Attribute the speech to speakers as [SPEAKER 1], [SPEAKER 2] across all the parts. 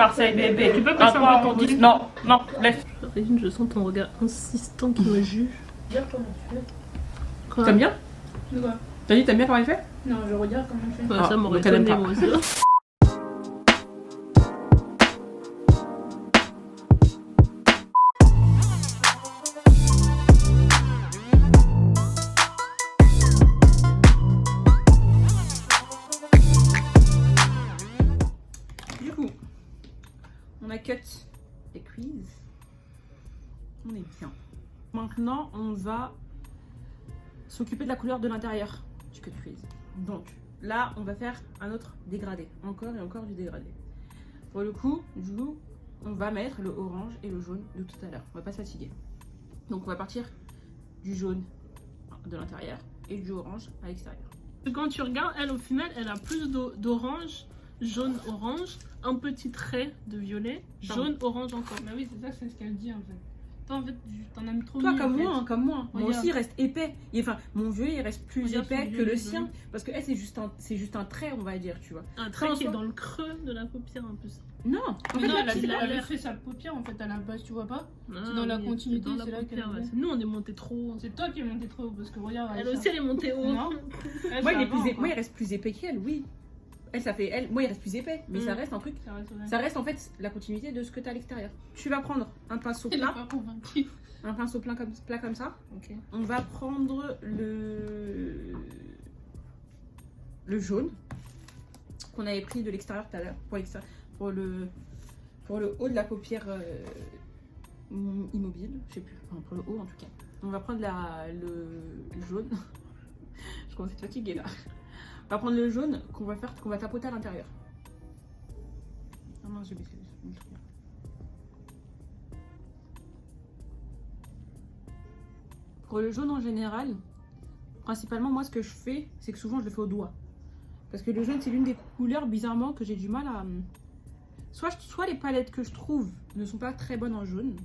[SPEAKER 1] Marseille, bébé.
[SPEAKER 2] Tu peux passer un peu ton
[SPEAKER 1] dit non, non, laisse.
[SPEAKER 2] Régine, je sens ton regard insistant qui me juge.
[SPEAKER 3] Dire comment tu fais.
[SPEAKER 2] Quoi?
[SPEAKER 1] T'aimes bien?
[SPEAKER 3] De quoi?
[SPEAKER 1] T'as dit t'aimes bien comment il fait?
[SPEAKER 3] Non, je redire comment tu fais.
[SPEAKER 2] Ouais, ça m'aurait
[SPEAKER 1] donc elle aime
[SPEAKER 2] étonné
[SPEAKER 1] pas.
[SPEAKER 2] moi aussi.
[SPEAKER 1] Du coup, on a cut les quiz. On est bien. Maintenant, on va s'occuper de la couleur de l'intérieur du cut quiz. Donc, là, on va faire un autre dégradé. Encore et encore du dégradé. Pour le coup, du coup, on va mettre le orange et le jaune de tout à l'heure. On va pas se fatiguer. Donc, on va partir du jaune de l'intérieur et du orange à l'extérieur.
[SPEAKER 2] Quand tu regardes, elle au final, elle a plus d'orange, jaune, orange, un petit trait de violet, jaune, orange encore.
[SPEAKER 3] Bah oui, c'est ça, c'est ce qu'elle dit en fait. Toi, en fait, t'en aimes trop.
[SPEAKER 1] Toi,
[SPEAKER 3] mis,
[SPEAKER 1] comme
[SPEAKER 3] en fait.
[SPEAKER 1] moi, hein, comme moi. Moi
[SPEAKER 3] Regarde.
[SPEAKER 1] aussi, il reste épais. Enfin, mon violet, il reste plus
[SPEAKER 3] Regarde
[SPEAKER 1] épais
[SPEAKER 3] son
[SPEAKER 1] que le
[SPEAKER 3] violet,
[SPEAKER 1] sien.
[SPEAKER 3] jaune.
[SPEAKER 1] Parce que elle, c'est juste un trait, on va dire, tu vois.
[SPEAKER 2] Un trait
[SPEAKER 1] Sans
[SPEAKER 2] qui est
[SPEAKER 1] soi.
[SPEAKER 2] dans le creux de la paupière un peu.
[SPEAKER 1] Non,
[SPEAKER 3] Mais non,
[SPEAKER 2] c'est
[SPEAKER 3] elle
[SPEAKER 2] la
[SPEAKER 3] avait
[SPEAKER 2] l'air.
[SPEAKER 3] fait sa paupière en fait à la base, tu vois pas?
[SPEAKER 2] Ah,
[SPEAKER 3] dans la
[SPEAKER 2] oui,
[SPEAKER 3] continuité,
[SPEAKER 2] dans la
[SPEAKER 3] c'est là qu'elle
[SPEAKER 2] paupière,
[SPEAKER 3] est.
[SPEAKER 2] ouais. Nous, on est monté trop haut.
[SPEAKER 3] C'est toi qui es monté trop haut parce que regarde.
[SPEAKER 2] Elle
[SPEAKER 3] Aïcha.
[SPEAKER 2] aussi, elle est montée haut.
[SPEAKER 3] Non. Elle,
[SPEAKER 1] moi,
[SPEAKER 3] ça va
[SPEAKER 1] moi,
[SPEAKER 3] encore.
[SPEAKER 1] il reste plus épais qu'elle, oui. Moi, il reste plus épais. Mais ça
[SPEAKER 2] Mm.
[SPEAKER 1] reste un truc.
[SPEAKER 3] Ça reste vrai.
[SPEAKER 1] Ça reste en fait la continuité de ce que tu as à l'extérieur. Tu vas prendre un pinceau
[SPEAKER 3] Elle est
[SPEAKER 1] plat.
[SPEAKER 3] pas convaincue.
[SPEAKER 1] Un pinceau plat comme ça.
[SPEAKER 3] Ok.
[SPEAKER 1] On va prendre le jaune qu'on avait pris de l'extérieur tout à l'heure pour le haut de la paupière immobile, je sais plus, enfin, pour le haut en tout cas. On va prendre le jaune. Je commence à être fatiguée là. On va prendre le jaune qu'on va tapoter à l'intérieur. Ah mince, j'ai baissé le truc. Pour le jaune en général, principalement moi ce que je fais, c'est que souvent je le fais au doigt. Parce que le jaune c'est l'une des couleurs bizarrement que j'ai du mal à... Soit les palettes que je trouve ne sont pas très bonnes en jaune,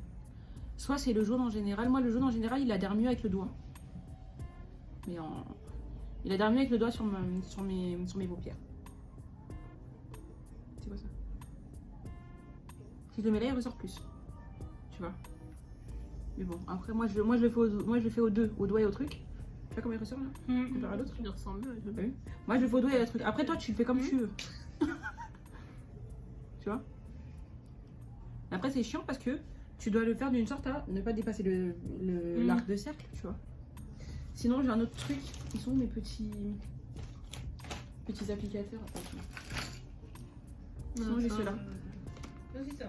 [SPEAKER 1] soit c'est le jaune en général. Moi le jaune en général il adhère mieux avec le doigt. Il adhère mieux avec le doigt sur mes paupières. C'est quoi ça? Si je le mets là il ressort plus. Tu vois? Mais bon, après moi je le fais aux deux, au doigt et au truc. Tu vois comment il ressort là? Comparé à l'autre.
[SPEAKER 2] Il ressemble mieux.
[SPEAKER 1] T'as vu? Moi je le fais au doigt et au truc. Après toi tu le fais comme tu veux. Tu vois? Après c'est chiant parce que tu dois le faire d'une sorte à ne pas dépasser l'arc de cercle, tu vois. Sinon j'ai un autre truc. Ils sont où mes petits applicateurs? Attends. Sinon j'ai ceux-là.
[SPEAKER 3] Vas-y, ça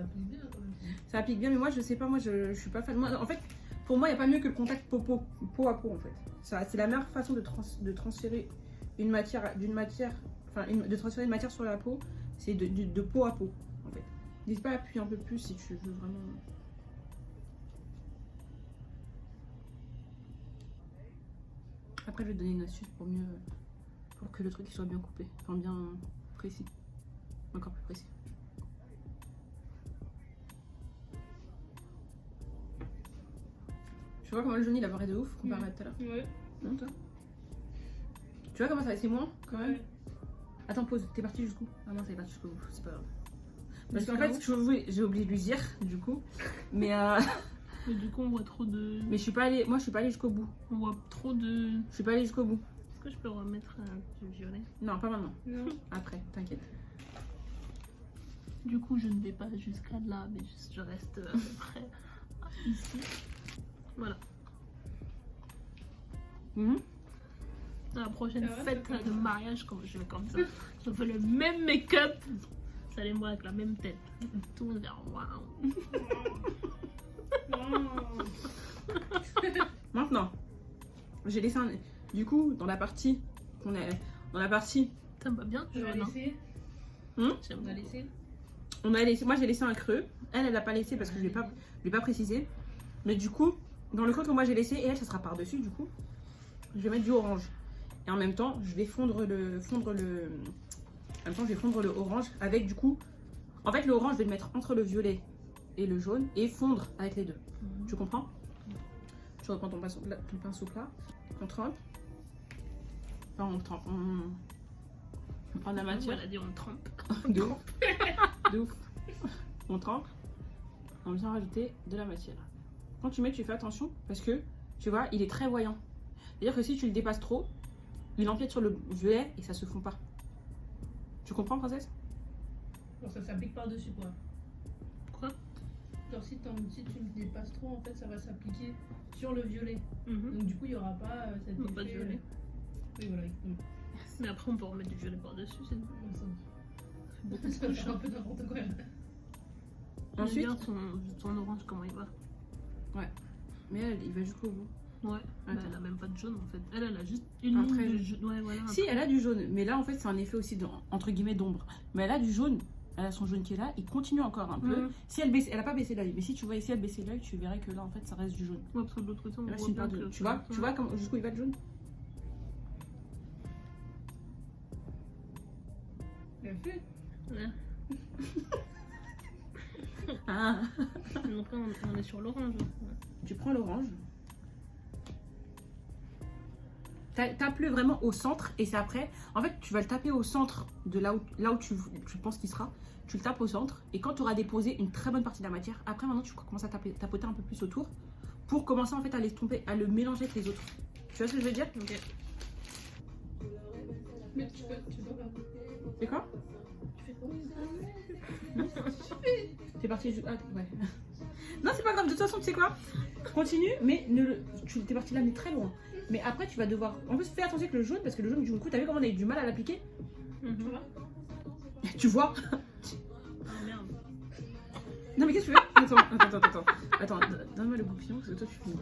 [SPEAKER 3] applique bien quand même.
[SPEAKER 1] Ça applique bien, mais moi je sais pas, moi je suis pas fan. Moi, en fait, pour moi, il n'y a pas mieux que le contact peau à peau en fait. C'est la meilleure façon de transférer de transférer une matière sur la peau, c'est de peau à peau en fait. N'hésite pas à appuyer un peu plus si tu veux vraiment. Après, je vais te donner une astuce pour que le truc soit bien coupé, enfin bien précis, encore plus précis. Tu vois comment le jaune il apparaît de ouf comparé à tout à l'heure?
[SPEAKER 3] Ouais.
[SPEAKER 1] Non, toi? Tu vois comment ça c'est moins quand même?
[SPEAKER 3] Ouais.
[SPEAKER 1] Attends, pause, t'es parti jusqu'où? Ah non, t'es parti jusqu'au bout, c'est pas grave. Parce qu'en
[SPEAKER 3] Jusqu'à
[SPEAKER 1] fait, j'ai oublié de lui dire du coup, mais
[SPEAKER 2] Mais du coup, on voit trop de.
[SPEAKER 1] mais je suis pas allée jusqu'au bout.
[SPEAKER 2] On voit trop de.
[SPEAKER 1] Je suis pas allée jusqu'au bout.
[SPEAKER 2] Est-ce que je peux remettre du violet?
[SPEAKER 1] Non, pas maintenant.
[SPEAKER 3] Non.
[SPEAKER 1] Après, t'inquiète.
[SPEAKER 2] Du coup, je ne vais pas jusqu'à là, mais je reste à peu près ici. Voilà. À la prochaine
[SPEAKER 3] Ah ouais,
[SPEAKER 2] fête
[SPEAKER 3] c'est
[SPEAKER 2] de mariage, quand je vais comme ça, je fais le même make-up. Vous allez me voir avec la même tête. Tout le monde va dire waouh.
[SPEAKER 1] Maintenant, j'ai laissé un. Du coup, dans la partie
[SPEAKER 2] T'aimes pas bien?
[SPEAKER 3] Tu
[SPEAKER 2] Je
[SPEAKER 3] vas
[SPEAKER 2] non.
[SPEAKER 3] laisser.
[SPEAKER 2] J'aime
[SPEAKER 3] On
[SPEAKER 2] bien.
[SPEAKER 3] a laissé.
[SPEAKER 1] Moi j'ai laissé un creux. Elle a pas laissé parce que je l'ai pas précisé. Mais du coup, dans le creux que moi j'ai laissé, et elle ça sera par dessus du coup, je vais mettre du orange. Et en même temps, je vais fondre le orange avec du coup. En fait, le orange, je vais le mettre entre le violet et le jaune et fondre avec les deux. Tu comprends? Tu reprends ton pinceau plat, on trempe. Enfin, on trempe. On prend de la matière.
[SPEAKER 2] Elle a dit on trempe.
[SPEAKER 1] De ouf. De ouf. On trempe. On vient rajouter de la matière. Quand tu mets, tu fais attention parce que, tu vois, il est très voyant. C'est-à-dire que si tu le dépasses trop, il empiète sur le violet et ça se fond pas. Tu comprends, princesse?
[SPEAKER 3] Genre ça s'applique par-dessus quoi.
[SPEAKER 2] Quoi?
[SPEAKER 3] Genre si tu le dépasses trop, en fait, ça va s'appliquer sur le violet.
[SPEAKER 2] Mhm.
[SPEAKER 3] Donc du coup, il n'y aura pas cette
[SPEAKER 2] Non, pas de violet.
[SPEAKER 3] Oui, voilà, exactement.
[SPEAKER 2] Mais après, on peut remettre du violet par-dessus. C'est beaucoup
[SPEAKER 3] Ça
[SPEAKER 2] trop
[SPEAKER 3] fait
[SPEAKER 2] chaud.
[SPEAKER 3] un peu n'importe quoi.
[SPEAKER 1] Ensuite,
[SPEAKER 2] Regarde son orange, comment il va.
[SPEAKER 1] mais elle, il va jusqu'au bout.
[SPEAKER 2] Ouais, bah,
[SPEAKER 1] Attends.
[SPEAKER 2] elle a même pas de jaune en fait. Elle a juste une
[SPEAKER 1] Après,
[SPEAKER 2] ligne de jaune. Ouais, voilà.
[SPEAKER 1] Si, elle a du jaune, mais là en fait c'est un effet aussi entre guillemets d'ombre. Mais elle a du jaune, elle a son jaune qui est là, il continue encore un peu.
[SPEAKER 2] Mhm.
[SPEAKER 1] Si elle baisse, elle a pas baissé l'œil, mais si tu vois ici elle baissait l'œil, tu verrais que là en fait ça reste du jaune.
[SPEAKER 2] Ouais, parce que de l'autre côté, on
[SPEAKER 1] Il reste
[SPEAKER 2] voit
[SPEAKER 1] une
[SPEAKER 2] bien
[SPEAKER 1] part de...
[SPEAKER 2] que.
[SPEAKER 1] Tu vois comment, jusqu'où il va le jaune?
[SPEAKER 3] Bien fait.
[SPEAKER 2] Ouais.
[SPEAKER 1] Ah.
[SPEAKER 2] Donc là, on est sur l'orange.
[SPEAKER 1] Tu prends l'orange. Tape-le vraiment au centre et c'est après. En fait, tu vas le taper au centre de là où tu penses qu'il sera. Tu le tapes au centre et quand tu auras déposé une très bonne partie de la matière, après maintenant tu commences à tapoter un peu plus autour pour commencer en fait à à le mélanger avec les autres. Tu vois ce que je veux dire?
[SPEAKER 2] Ok.
[SPEAKER 3] Mais tu peux pas.
[SPEAKER 1] C'est quoi?
[SPEAKER 3] Tu fais quoi?
[SPEAKER 1] T'es parti. Ah, ouais. Non, c'est pas grave. De toute façon, tu sais quoi? Continue, mais t'es parti là, mais très loin. Mais après, tu vas devoir. En plus, fais attention avec le jaune parce que le jaune, du coup, t'as vu comment on a eu du mal à l'appliquer?
[SPEAKER 2] Mhm.
[SPEAKER 3] Ça va?
[SPEAKER 1] Tu vois?
[SPEAKER 2] Ah merde.
[SPEAKER 1] Non, mais qu'est-ce que tu veux? Attends, donne-moi le goupillon parce que toi, tu finis.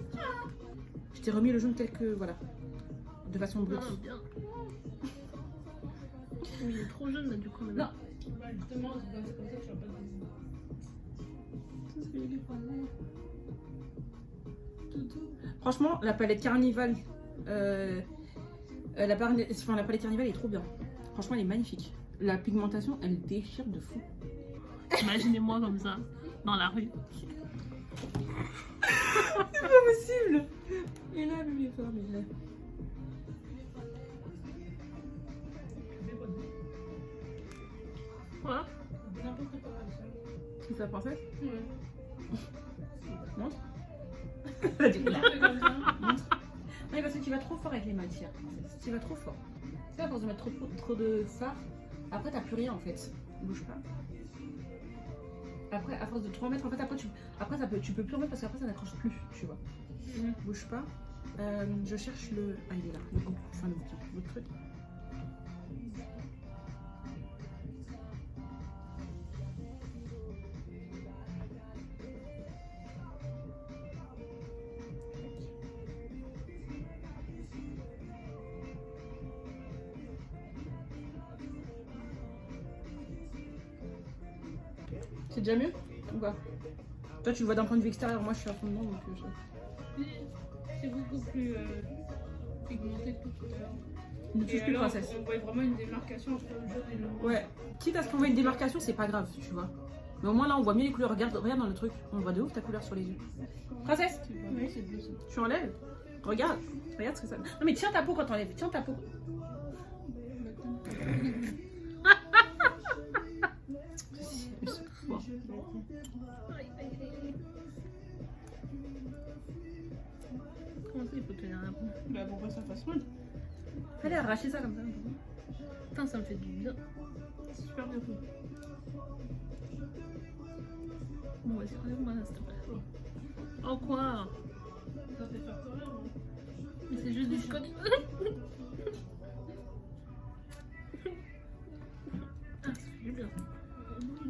[SPEAKER 1] Je t'ai remis le jaune tel que. Voilà. De façon brute.
[SPEAKER 2] Non, bien. Oui, il est trop jeune là du coup. maintenant.
[SPEAKER 3] Bah, justement, c'est comme ça que je suis pas
[SPEAKER 1] Franchement, la palette Carnival. La palette Carnival est trop bien. Franchement, elle est magnifique. La pigmentation, elle déchire de fou.
[SPEAKER 2] Imaginez-moi comme ça, dans la rue.
[SPEAKER 1] C'est pas possible. Et là, lui, il est fort, mais là.
[SPEAKER 2] Quoi?
[SPEAKER 3] n'importe quoi.
[SPEAKER 1] C'est ta princesse?
[SPEAKER 3] Ouais.
[SPEAKER 1] Montre. Elle a dit
[SPEAKER 3] Tu
[SPEAKER 1] là.
[SPEAKER 3] fais comme ça.
[SPEAKER 1] Montre. Non, parce que tu vas trop fort avec les matières. Tu vas trop fort. C'est à force de mettre trop de fard. Après, t'as plus rien en fait. Bouge pas. Après, à force de trop en mettre, en fait, après tu peux plus en mettre parce qu'après ça n'accroche plus, tu vois. Bouge pas. Je cherche le. Ah, il est là. Le goût. Enfin, le bouquin. Votre truc. C'est déjà mieux ou pas? Toi tu le vois d'un point de vue extérieur, moi je suis à fond dedans donc
[SPEAKER 3] C'est beaucoup plus pigmenté que tout à l'heure.
[SPEAKER 1] Ne touche
[SPEAKER 3] Et
[SPEAKER 1] plus
[SPEAKER 3] alors,
[SPEAKER 1] princesse.
[SPEAKER 3] on voit vraiment une démarcation entre le jaune et le rouge.
[SPEAKER 1] Ouais, quitte à ce qu'on voit une démarcation, c'est pas grave, tu vois. Mais au moins là on voit mieux les couleurs. Regarde dans le truc, on voit de ouf ta couleur sur les yeux. Princesse,
[SPEAKER 3] Oui, c'est bleu ça.
[SPEAKER 1] tu enlèves? Regarde ce que ça. Non mais tiens ta peau quand t'enlèves, tiens ta peau. Bon.
[SPEAKER 2] Comment ça, il faut tenir la peau?
[SPEAKER 3] Bah, pour pas ça fasse mal.
[SPEAKER 1] Allez, arracher ça comme ça.
[SPEAKER 2] Putain, ça me fait du bien.
[SPEAKER 3] C'est super bien fait.
[SPEAKER 2] Bon, vas-y, relève-moi là, s'il te plaît. Oh quoi?
[SPEAKER 3] Ça fait faire ton rêve.
[SPEAKER 2] Mais c'est juste du scotch. Ah, ça fait du bien.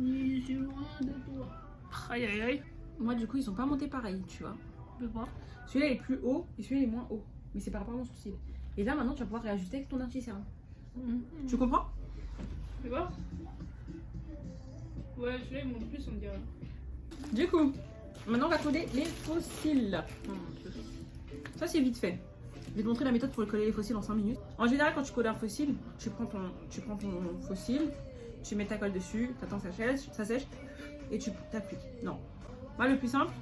[SPEAKER 3] Je suis loin de toi.
[SPEAKER 2] Aïe aïe aïe.
[SPEAKER 1] Moi du coup ils sont pas montés pareil, tu vois.
[SPEAKER 2] Je peux voir.
[SPEAKER 1] Celui-là est plus haut et celui-là est moins haut. Mais c'est par rapport à mon sourcil. Et là maintenant tu vas pouvoir réajuster avec ton anti-cerne. Tu comprends?
[SPEAKER 3] Tu peux voir? Ouais, celui-là il monte plus, on dirait.
[SPEAKER 1] Du coup, maintenant on va coller les fossiles. Ça c'est vite fait. Je vais te montrer la méthode pour coller les fossiles en 5 minutes. En général quand tu colles un fossile, tu prends ton fossile, tu mets ta colle dessus, t'attends ça sèche et tu t'appliques. Non. Moi le plus simple,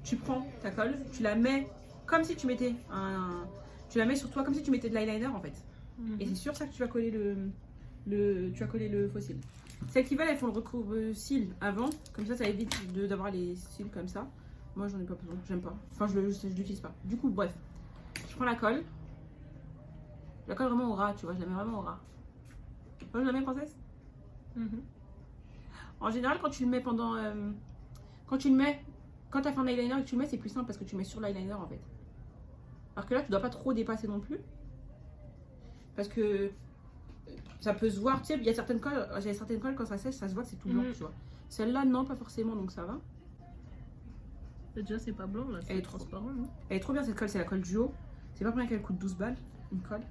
[SPEAKER 1] tu prends ta colle, tu la mets comme si tu mettais tu la mets sur toi comme si tu mettais de l'eyeliner en fait. Et c'est sur ça que tu vas coller le fossile. Celles qui veulent, elles font le recouvre-cils avant. Comme ça évite d'avoir les cils comme ça. Moi, j'en ai pas besoin. J'aime pas. Enfin, je l'utilise pas. Du coup, bref. Je prends la colle. La colle vraiment au ras, tu vois. Je la mets vraiment au ras. Moi, je la mets, princesse. En général, quand tu le mets pendant... quand tu le mets... Quand tu as fait un eyeliner et que tu le mets, c'est plus simple parce que tu mets sur l'eyeliner, en fait. Alors que là, tu dois pas trop dépasser non plus. Parce que... ça peut se voir, tu sais, il y a certaines colles, quand ça sèche, ça se voit que c'est tout blanc, tu vois. Celle-là, non, pas forcément, donc ça va.
[SPEAKER 2] Déjà, c'est pas blanc, là, c'est transparent, non?
[SPEAKER 1] Elle est trop bien cette colle, c'est la colle duo. C'est pas pour rien qu'elle coûte 12 balles, une colle.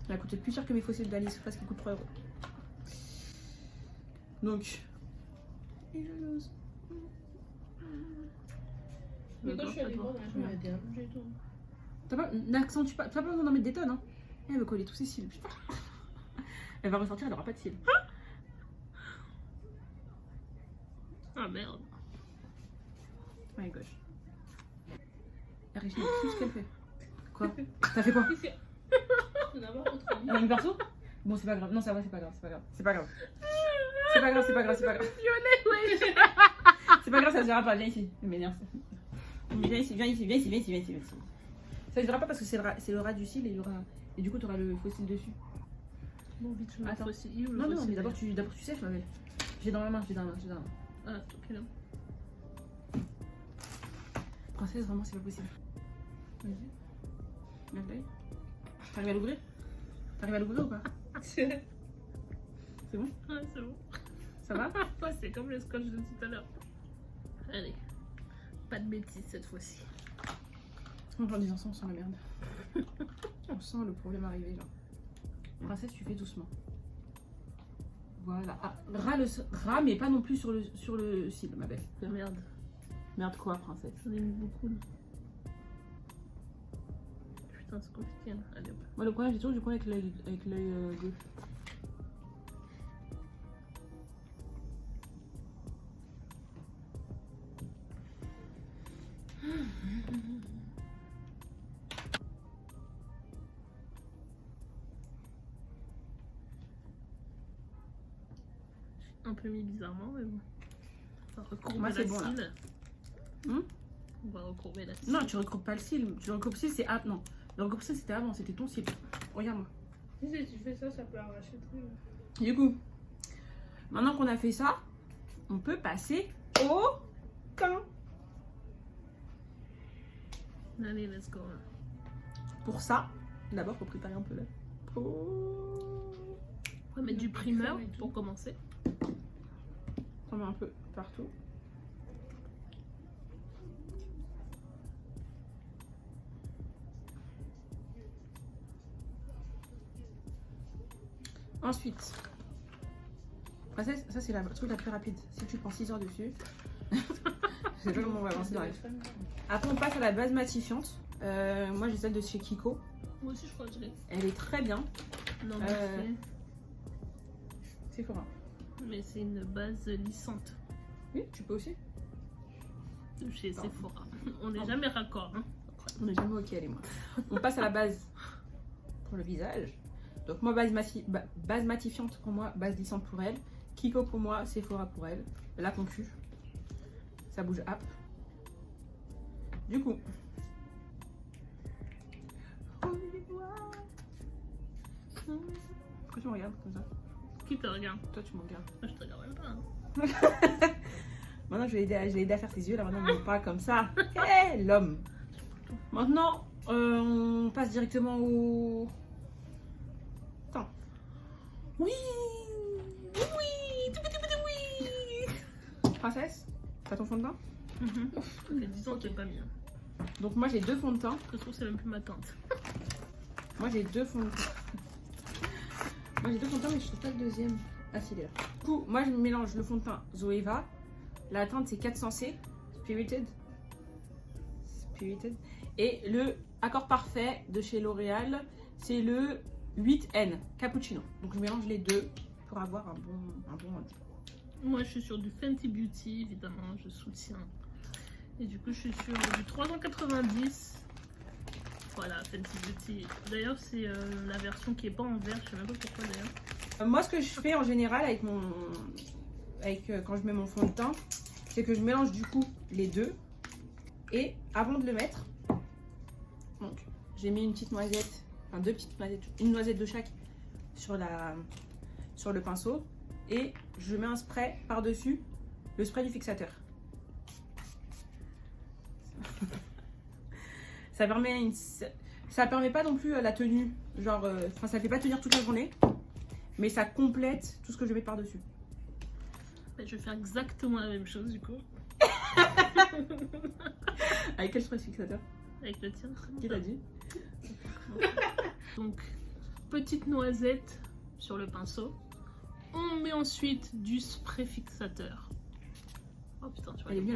[SPEAKER 1] Elle a coûté plus cher que mes fossiles d'Alice, parce qu'elle coûte 3 €. Donc. Et jalouse.
[SPEAKER 3] Mais quand je suis allée voir dans la chambre, elle était allongée et tout.
[SPEAKER 1] N'accentue pas, t'as pas besoin d'en mettre des tonnes, hein. Elle veut coller tous ses cils, putain. Elle va ressortir, elle aura pas de cils.
[SPEAKER 2] Ah merde.
[SPEAKER 1] Oh my gosh. La Régine, tout ce qu'elle fait. Quoi? T'as fait quoi?
[SPEAKER 3] On a marre autrement.
[SPEAKER 1] Elle a mis perso? Bon, c'est pas grave. Non, ça va, c'est pas grave. C'est pas grave. C'est pas grave. C'est pas grave, c'est pas grave, c'est pas grave.
[SPEAKER 2] Violet, ouais.
[SPEAKER 1] C'est pas grave, ça se verra pas. Viens ici. Elle m'énerve. Viens ici, viens ici, viens ici, viens ici, viens ici, viens ici. Ça se verra pas parce que c'est le ras du cil et il y aura. Et du coup, t'auras le faux cil dessus.
[SPEAKER 2] Bon, vite, je mets
[SPEAKER 1] Attends.
[SPEAKER 2] le fossile ou le
[SPEAKER 1] Non, non,
[SPEAKER 2] fossile
[SPEAKER 1] mais d'abord tu sèches, ma belle. J'ai dans la main, j'ai dans la main, j'ai dans la main.
[SPEAKER 2] Ah, ok, là.
[SPEAKER 1] Princesse, vraiment, c'est pas possible. Vas-y. Lève l'œil. T'arrives à l'ouvrir? T'arrives à l'ouvrir ou pas?
[SPEAKER 2] C'est
[SPEAKER 1] bon?
[SPEAKER 2] Ouais, c'est bon.
[SPEAKER 1] Ça va?
[SPEAKER 2] Ouais, c'est comme le scotch de tout à l'heure. Allez. Pas de bêtises cette fois-ci.
[SPEAKER 1] En disant ça, on sent la merde. On sent le problème arriver, là. Princesse, tu fais doucement. Voilà. Ah, ras, mais pas non plus sur le cil, ma belle.
[SPEAKER 2] Merde.
[SPEAKER 1] Merde quoi, princesse?
[SPEAKER 2] J'en ai mis beaucoup là. Putain, c'est compliqué. Hein. Allez, hop.
[SPEAKER 1] Moi, le problème, j'ai toujours du problème avec l'œil gauche.
[SPEAKER 2] Un peu mis bizarrement, mais bon. On va recourber
[SPEAKER 1] Moi,
[SPEAKER 2] la
[SPEAKER 1] c'est bon, là.
[SPEAKER 2] cils. On va recourber la cils.
[SPEAKER 1] Non, tu recoupes pas le cil. Tu recoupes le cil, c'est ah non. Le recoupes cil, c'était avant, c'était ton cil. Regarde-moi.
[SPEAKER 3] Si tu fais ça, ça peut arracher le truc.
[SPEAKER 1] Du coup, maintenant qu'on a fait ça, on peut passer au teint.
[SPEAKER 2] Allez, let's go.
[SPEAKER 1] Pour ça, d'abord, faut préparer un peu là.
[SPEAKER 2] On va mettre du primer pour commencer.
[SPEAKER 1] On met un peu partout. Ensuite, ça c'est la truc la plus rapide. Si tu prends 6 heures dessus, je sais pas comment on va avancer dans la vie. Après, on passe à la base matifiante. Moi, j'ai celle de chez Kiko.
[SPEAKER 2] Moi aussi, je crois que je l'ai.
[SPEAKER 1] Elle est très bien.
[SPEAKER 2] Non, mais
[SPEAKER 1] C'est fort.
[SPEAKER 2] mais c'est une base lissante.
[SPEAKER 1] Oui, tu peux aussi.
[SPEAKER 2] Chez Sephora. On n'est jamais raccord. Hein.
[SPEAKER 1] On est jamais ok, elle et moi. On passe à la base pour le visage. Donc moi, base matifiante pour moi, base lissante pour elle. Kiko pour moi, Sephora pour elle. La concu. Ça bouge hop. Du coup. Pourquoi tu me regardes comme ça?
[SPEAKER 2] Qui te regarde?
[SPEAKER 1] Toi, tu me regardes.
[SPEAKER 2] Moi, je te regarde même pas. Hein.
[SPEAKER 1] Maintenant, je vais aider à faire ses yeux. Là, maintenant, on parle comme ça. Hé, l'homme. Maintenant, on passe directement au... Attends. Oui. Oui. Oui. Princesse, t'as ton fond de teint?
[SPEAKER 2] Ça fait 10 ans que j'ai pas mis. Hein.
[SPEAKER 1] Donc moi, j'ai deux fonds de teint.
[SPEAKER 2] Je trouve que c'est même plus ma tante.
[SPEAKER 1] Moi, j'ai deux fonds de teint. Moi, j'ai deux fonds de teint, mais je trouve pas le deuxième. Ah, si, il est là. Du coup, moi, je mélange le fond de teint Zoeva. La teinte, c'est 400C. Spirited. Et le Accord Parfait de chez L'Oréal, c'est le 8N Cappuccino. Donc, je mélange les deux pour avoir un bon
[SPEAKER 2] Moi, je suis sur du Fenty Beauty, évidemment, je soutiens. Et du coup, je suis sur du 390. Voilà, Fenty Beauty. D'ailleurs, c'est la version qui est pas en vert, je sais même pas pourquoi d'ailleurs.
[SPEAKER 1] Moi, ce que je fais en général quand je mets mon fond de teint, c'est que je mélange du coup les deux. Et avant de le mettre, donc j'ai mis une petite noisette, enfin 2 petites noisettes, une noisette de chaque sur le pinceau. Et je mets un spray par-dessus, le spray du fixateur. Ça permet pas non plus la tenue, genre, ça fait pas tenir toute la journée, mais ça complète tout ce que je mets par-dessus.
[SPEAKER 2] Je vais faire exactement la même chose du coup.
[SPEAKER 1] Avec quel spray fixateur?
[SPEAKER 2] Avec le tien.
[SPEAKER 1] Qui t'a dit?
[SPEAKER 2] Donc, petite noisette sur le pinceau. On met ensuite du spray fixateur. Oh putain, tu vois.
[SPEAKER 1] Elle est venue,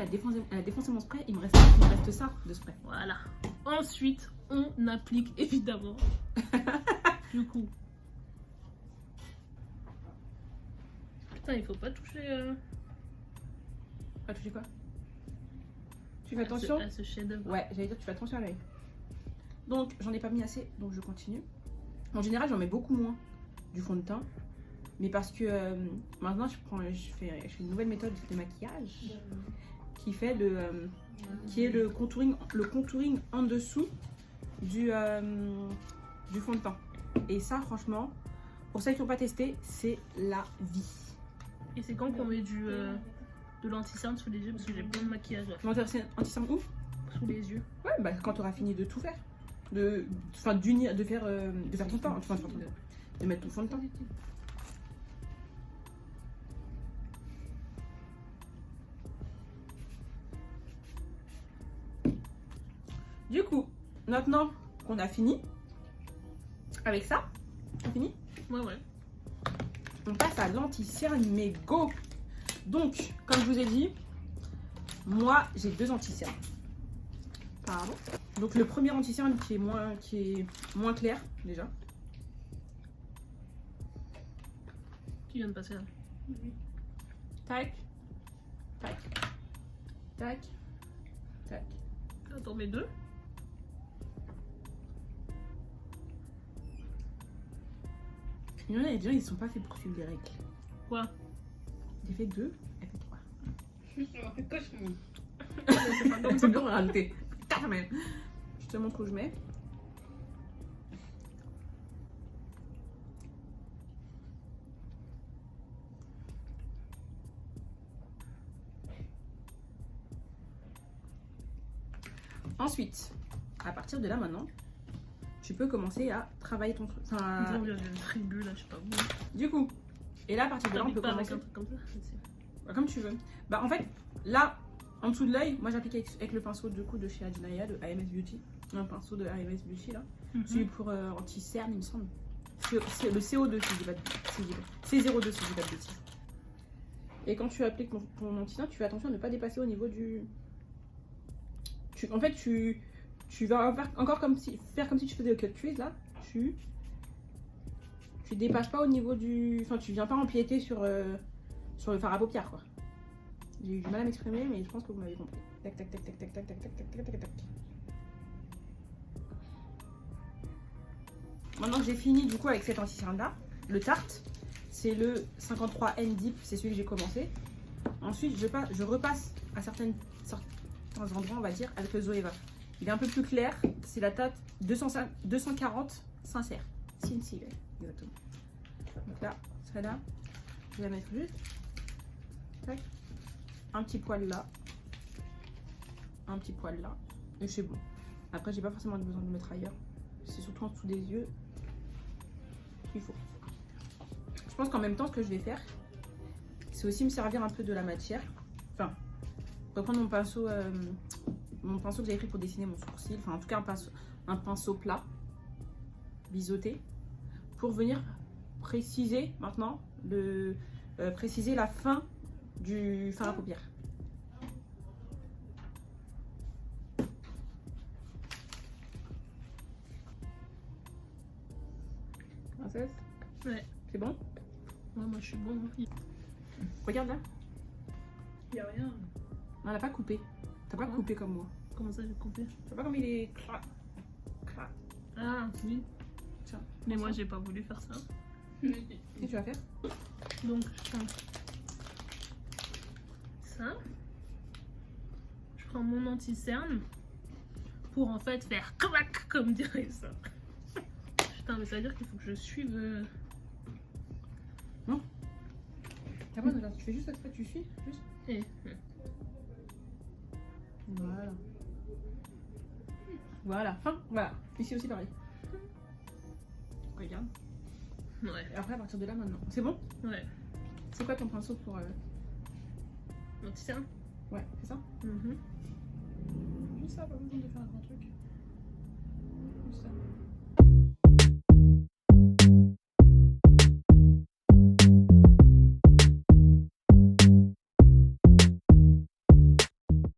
[SPEAKER 1] elle a défoncé mon spray, il me reste ça de spray.
[SPEAKER 2] Voilà. Ensuite, on applique évidemment. Du coup. Putain, il faut pas toucher.
[SPEAKER 1] Pas toucher quoi? Tu fais attention?
[SPEAKER 2] À ce chef-d'œuvre.
[SPEAKER 1] Ouais, j'allais dire, tu fais attention à l'œil. Donc, j'en ai pas mis assez, donc je continue. En général, j'en mets beaucoup moins du fond de teint. Mais parce que maintenant, je fais une nouvelle méthode de maquillage qui est le contouring en dessous du fond de teint. Et ça, franchement, pour celles qui n'ont pas testé, c'est la vie.
[SPEAKER 2] Et c'est quand qu'on met de l'anti-cerne sous les yeux? Parce que j'ai plein de maquillage là.
[SPEAKER 1] Anti-cerne où?
[SPEAKER 2] Sous les yeux.
[SPEAKER 1] Ouais, bah quand tu auras fini de tout faire. De faire ton teint. Enfin, de mettre ton fond de teint. Du coup, maintenant qu'on a fini avec ça, on finit.
[SPEAKER 2] Ouais.
[SPEAKER 1] On passe à l'anti-cerne, mais go! Donc, comme je vous ai dit, moi j'ai 2 anti-cernes. Pardon. Donc le premier anti-cerne qui est moins clair déjà.
[SPEAKER 2] Qui vient de passer là?
[SPEAKER 1] Tac, tac, tac, tac.
[SPEAKER 2] Attends, mais 2.
[SPEAKER 1] Il y en a des gens, ils sont pas faits pour suivre les règles.
[SPEAKER 2] Quoi?
[SPEAKER 1] J'ai fait 2, elle fait 3.
[SPEAKER 3] C'est cochon.
[SPEAKER 1] C'est pas comme ça qu'on va rajouter. Je te montre où je mets. Ensuite, à partir de là maintenant, tu peux commencer à travailler ton truc. Enfin,
[SPEAKER 2] J'ai une tribu là, je sais pas où.
[SPEAKER 1] du coup, et là à partir de là, on peut
[SPEAKER 2] pas avec
[SPEAKER 1] commencer.
[SPEAKER 2] un truc comme ça?
[SPEAKER 1] Bah, comme tu veux. Bah en fait, là, en dessous de l'œil, moi j'applique avec le pinceau de chez Adinaya, de AMS Beauty. Un pinceau de AMS Beauty là. Celui pour anti-cerne, il me semble. C'est le CO2 si je dis pas de C'est 02 si je dis pas de bêtises. Et quand tu appliques ton anti-cerne, tu fais attention à ne pas dépasser au niveau du... En fait, tu vas faire encore comme si tu faisais le cut crease là. Tu dépasses pas au niveau du... Enfin, tu viens pas empiéter sur le fard à paupières quoi. J'ai eu du mal à m'exprimer, mais je pense que vous m'avez compris. Tac, tac, tac, tac, tac, tac, tac, tac, tac, tac, tac, tac. Maintenant que j'ai fini du coup avec cet anti-cerne là, le Tarte, c'est le 53N Deep, c'est celui que j'ai commencé. Ensuite, je repasse à certains endroits, on va dire, avec le Zoeva. Il est un peu plus clair, c'est la teinte 240 sincère. Sincere, exactement. Donc là, celle-là, je vais la mettre juste. Tac. Un petit poil là. Un petit poil là. Et c'est bon. Après, j'ai pas forcément besoin de le mettre ailleurs. C'est surtout en dessous des yeux qu'il faut. Je pense qu'en même temps, ce que je vais faire, c'est aussi me servir un peu de la matière. Enfin, reprendre mon pinceau que j'avais pris pour dessiner mon sourcil. Enfin, en tout cas, un pinceau plat, biseauté, pour venir préciser maintenant préciser la fin du fard à paupières. Princesse?
[SPEAKER 2] Ouais.
[SPEAKER 1] C'est bon?
[SPEAKER 2] Ouais, moi je suis bon.
[SPEAKER 1] Regarde là.
[SPEAKER 3] Il a rien.
[SPEAKER 1] On l'a pas coupé. T'as pas coupé comme moi.
[SPEAKER 2] Comment ça, j'ai coupé?
[SPEAKER 1] Tu vois pas comme il est... Clac, clac.
[SPEAKER 2] Ah, oui.
[SPEAKER 1] Tiens.
[SPEAKER 2] Mais moi, j'ai pas voulu faire ça.
[SPEAKER 1] Qu'est-ce que tu vas faire?
[SPEAKER 2] Donc je prends ça. Je prends mon anti-cerne pour en fait faire clac comme dirait ça. Putain, mais ça veut dire qu'il faut que je suive.
[SPEAKER 1] T'as pas de tu fais juste ça, tu suis juste.
[SPEAKER 2] Et...
[SPEAKER 1] Voilà. Voilà, fin, voilà. Ici aussi pareil. Regarde.
[SPEAKER 2] Ouais,
[SPEAKER 1] Et après à partir de là maintenant. C'est bon?
[SPEAKER 2] ouais.
[SPEAKER 1] C'est quoi ton pinceau pour
[SPEAKER 2] Anti-cerne.
[SPEAKER 1] Ouais, c'est ça?
[SPEAKER 2] Mhm.
[SPEAKER 3] Juste ça, pas besoin de faire un grand truc.